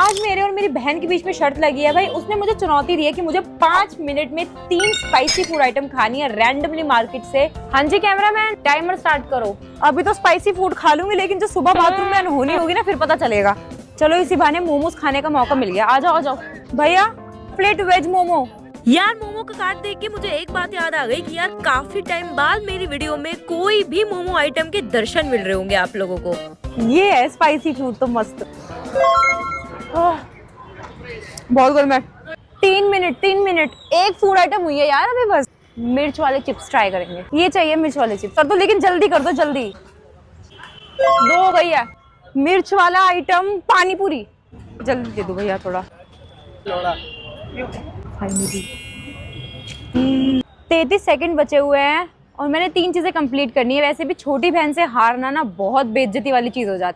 आज मेरे और मेरी बहन के बीच में शर्त लगी है भाई। उसने मुझे चुनौती दी है कि मुझे 5 मिनट में 3 स्पाइसी फूड आइटम खानी है रैंडमली मार्केट से। हाँ जी कैमरामैन, टाइमर स्टार्ट करो। अभी तो स्पाइसी फूड खा लूंगी, लेकिन जो सुबह बाथरूम में अनहोनी होगी ना, फिर पता चलेगा। चलो इसी बहाने मोमोज खाने का मौका मिल गया। आ जाओ भैया, प्लेट वेज मोमो। यार मोमो का कार्ड देख के मुझे एक बात याद आ गई कि यार काफी टाइम बाद मेरी वीडियो में कोई भी मोमो आइटम के दर्शन मिल रहे होंगे आप लोगों को। ये है स्पाइसी फूड तो मस्त। बहुत गर्म है। 3 मिनट एक फूड आइटम हुई है यार अभी बस। मिर्च वाले चिप्स ट्राई करेंगे। ये चाहिए मिर्च वाले चिप्स कर दो, लेकिन जल्दी कर दो, जल्दी। 2 हो गई है। मिर्च वाला आइटम पानी पूरी जल्दी दे दो भैया थोड़ा। 33 सेकंड बचे हुए हैं और मैंने 3 चीजें कंप्लीट करनी है। वैसे भी छोटी बहन से हारना ना बहुत बेइज्जती वाली चीज हो जाती है।